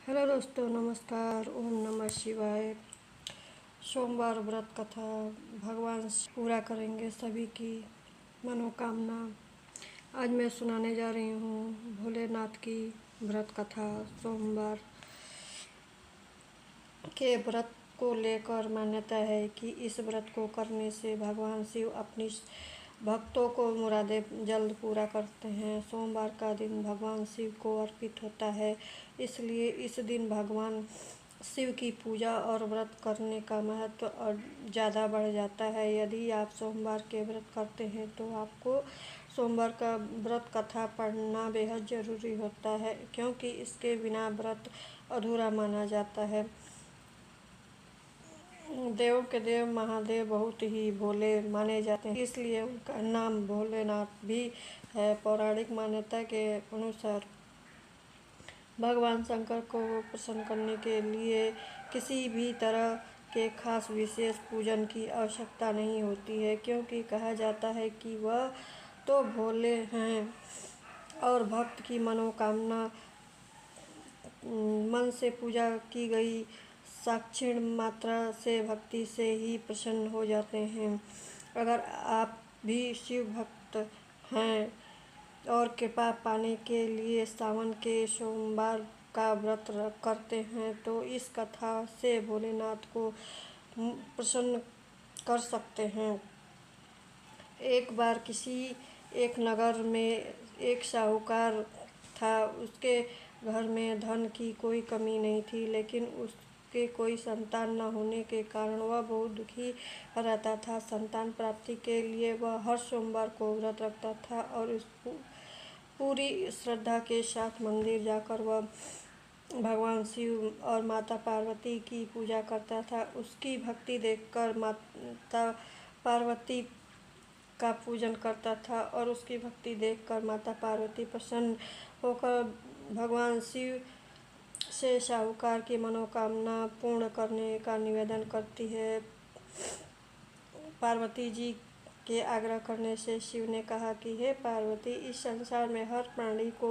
Hello दोस्तों, नमस्कार। ओम नमः शिवाय। सोमवार व्रत कथा। भगवान पूरा करेंगे सभी की मनोकामना। आज मैं सुनाने जा रही हूँ भोलेनाथ की व्रत कथा। सोमवार के व्रत को लेकर मान्यता है कि इस व्रत को करने से भगवान शिव अपनी भक्तों को मुरादें जल्द पूरा करते हैं। सोमवार का दिन भगवान शिव को अर्पित होता है, इसलिए इस दिन भगवान शिव की पूजा और व्रत करने का महत्व और ज़्यादा बढ़ जाता है। यदि आप सोमवार के व्रत करते हैं तो आपको सोमवार का व्रत कथा पढ़ना बेहद ज़रूरी होता है, क्योंकि इसके बिना व्रत अधूरा माना जाता है। देवों के देव महादेव बहुत ही भोले माने जाते हैं, इसलिए उनका नाम भोलेनाथ भी है। पौराणिक मान्यता के अनुसार भगवान शंकर को प्रसन्न करने के लिए किसी भी तरह के खास विशेष पूजन की आवश्यकता नहीं होती है, क्योंकि कहा जाता है कि वह तो भोले हैं और भक्त की मनोकामना मन से पूजा की गई साक्षिण मात्रा से भक्ति से ही प्रसन्न हो जाते हैं। अगर आप भी शिव भक्त हैं और कृपा पाने के लिए सावन के सोमवार का व्रत करते हैं तो इस कथा से भोलेनाथ को प्रसन्न कर सकते हैं। एक बार किसी एक नगर में एक साहूकार था। उसके घर में धन की कोई कमी नहीं थी, लेकिन उसके कोई संतान न होने के कारण वह बहुत दुखी रहता था। संतान प्राप्ति के लिए वह हर सोमवार को व्रत रखता था और उस पूरी श्रद्धा के साथ मंदिर जाकर वह भगवान शिव और माता पार्वती की पूजा करता था। उसकी भक्ति देखकर माता पार्वती का पूजन करता था और उसकी भक्ति देखकर माता पार्वती प्रसन्न होकर भगवान शिव से साहूकार की मनोकामना पूर्ण करने का निवेदन करती है। पार्वती जी के आग्रह करने से शिव ने कहा कि हे पार्वती, इस संसार में हर प्राणी को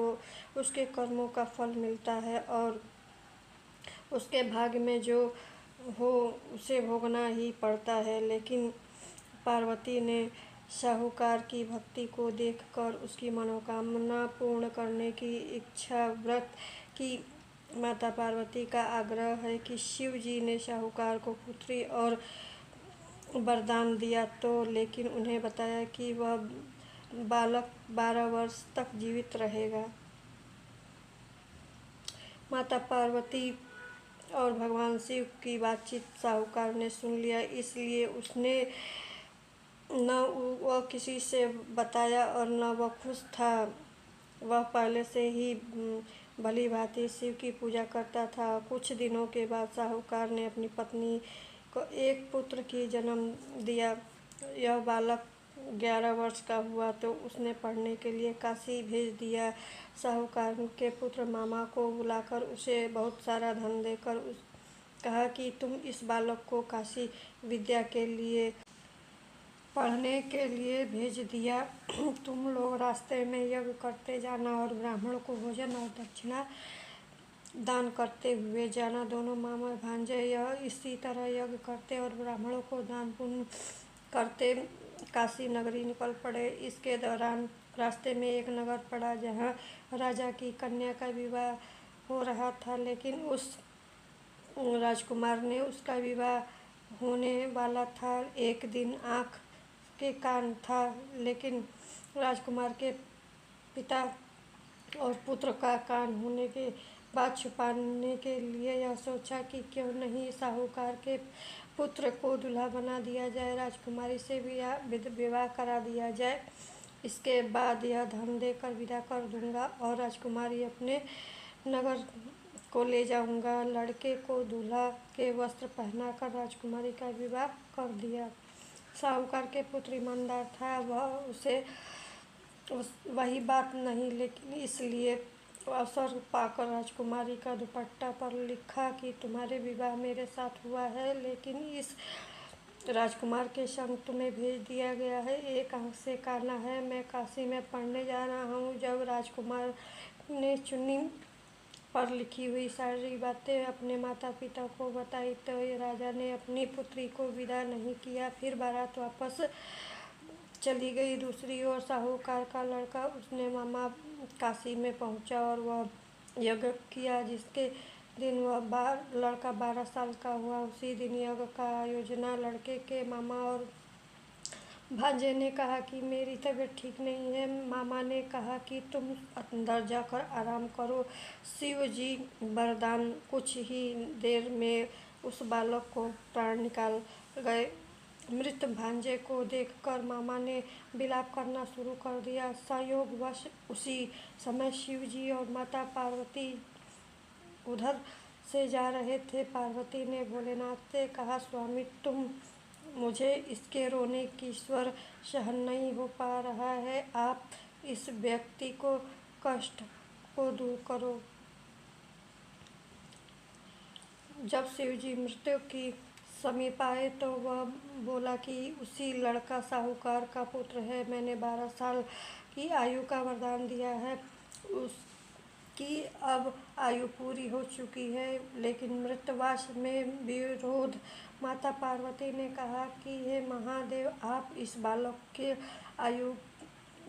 उसके कर्मों का फल मिलता है और उसके भाग्य में जो हो उसे भोगना ही पड़ता है। लेकिन पार्वती ने साहूकार की भक्ति को देखकर उसकी मनोकामना पूर्ण करने की इच्छा व्रत की। माता पार्वती का आग्रह है कि शिव जी ने साहूकार को पुत्री और वरदान दिया तो, लेकिन उन्हें बताया कि वह बालक 12 वर्ष तक जीवित रहेगा। माता पार्वती और भगवान शिव की बातचीत साहूकार ने सुन लिया, इसलिए उसने न वह किसी से बताया और न वह खुश था। वह पहले से ही भली भांति शिव की पूजा करता था। कुछ दिनों के बाद साहूकार ने अपनी पत्नी को एक पुत्र की जन्म दिया। यह बालक 11 वर्ष का हुआ तो उसने पढ़ने के लिए काशी भेज दिया। साहूकार के पुत्र मामा को बुलाकर उसे बहुत सारा धन देकर कहा कि तुम इस बालक को काशी विद्या के लिए पढ़ने के लिए भेज दिया। तुम लोग रास्ते में यज्ञ करते जाना और ब्राह्मण को भोजन और दक्षिणा दान करते हुए जाना। दोनों मामा भांजे यह इसी तरह यज्ञ करते और ब्राह्मणों को दान पुण्य करते काशी नगरी निकल पड़े। इसके दौरान रास्ते में एक नगर पड़ा जहाँ राजा की कन्या का विवाह हो रहा था, लेकिन उस राजकुमार ने उसका विवाह होने वाला था। एक दिन आँख के कान था, लेकिन राजकुमार के पिता और पुत्र का कान होने के बाद छुपाने के लिए यह सोचा कि क्यों नहीं साहूकार के पुत्र को दूल्हा बना दिया जाए, राजकुमारी से विवाह करा दिया जाए। इसके बाद यह धन देकर विदा कर दूंगा और राजकुमारी अपने नगर को ले जाऊंगा। लड़के को दूल्हा के वस्त्र पहनाकर राजकुमारी का विवाह कर दिया। साहूकार के पुत्र ईमानदार था, वह उसे वही बात नहीं, लेकिन इसलिए अवसर पाकर राजकुमारी का दुपट्टा पर लिखा कि तुम्हारे विवाह मेरे साथ हुआ है, लेकिन इस राजकुमार के संग तुम्हें भेज दिया गया है। एक आंख से काना है, मैं काशी में पढ़ने जा रहा हूँ। जब राजकुमार ने चुन्नी पर लिखी हुई सारी बातें अपने माता पिता को बताई तो ये राजा ने अपनी पुत्री को विदा नहीं किया। फिर बारात वापस चली गई। दूसरी ओर साहूकार का लड़का उसने मामा काशी में पहुंचा और वह यज्ञ किया। जिसके दिन लड़का 12 साल का हुआ, उसी दिन यज्ञ का आयोजना लड़के के मामा और भांजे ने कहा कि मेरी तबीयत ठीक नहीं है। मामा ने कहा कि तुम अंदर जाकर आराम करो। शिव जी वरदान, कुछ ही देर में उस बालक को प्राण निकाल गए। मृत भांजे को देखकर मामा ने विलाप करना शुरू कर दिया। संयोगवश उसी समय शिव जी और माता पार्वती उधर से जा रहे थे। पार्वती ने भोलेनाथ से कहा, स्वामी तुम मुझे इसके रोने की स्वर सहन नहीं हो पा रहा है, आप इस व्यक्ति को कष्ट को दूर करो। जब शिवजी मृत्यु की समीप आए तो वह बोला कि उसी लड़का साहूकार का पुत्र है। मैंने 12 साल की आयु का वरदान दिया है। उसकी अब आयु पूरी हो चुकी है, लेकिन मृतवास में विरोध। माता पार्वती ने कहा कि हे महादेव, आप इस बालक के आयु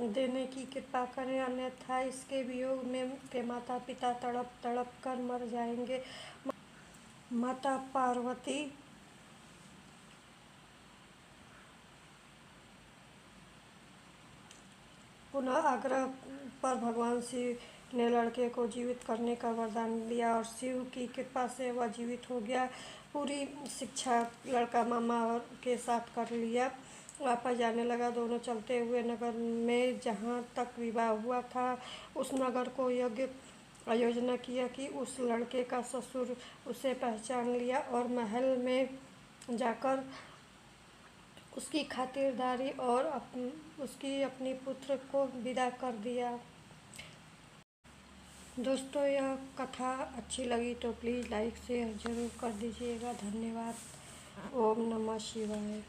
देने की कृपा करें, अन्यथा इसके वियोग में के माता पिता तड़प तड़प कर मर जाएंगे। माता पार्वती पुनः आग्रह पर भगवान शिव ने लड़के को जीवित करने का वरदान दिया और शिव की कृपा से वह जीवित हो गया। पूरी शिक्षा लड़का मामा के साथ कर लिया, वापस जाने लगा। दोनों चलते हुए नगर में जहाँ तक विवाह हुआ था, उस नगर को यज्ञ आयोजना किया कि उस लड़के का ससुर उसे पहचान लिया और महल में जाकर उसकी खातिरदारी और उसकी अपनी पुत्र को विदा कर दिया। दोस्तों, यह कथा अच्छी लगी तो प्लीज़ लाइक शेयर ज़रूर कर दीजिएगा। धन्यवाद। ओम नमः शिवाय।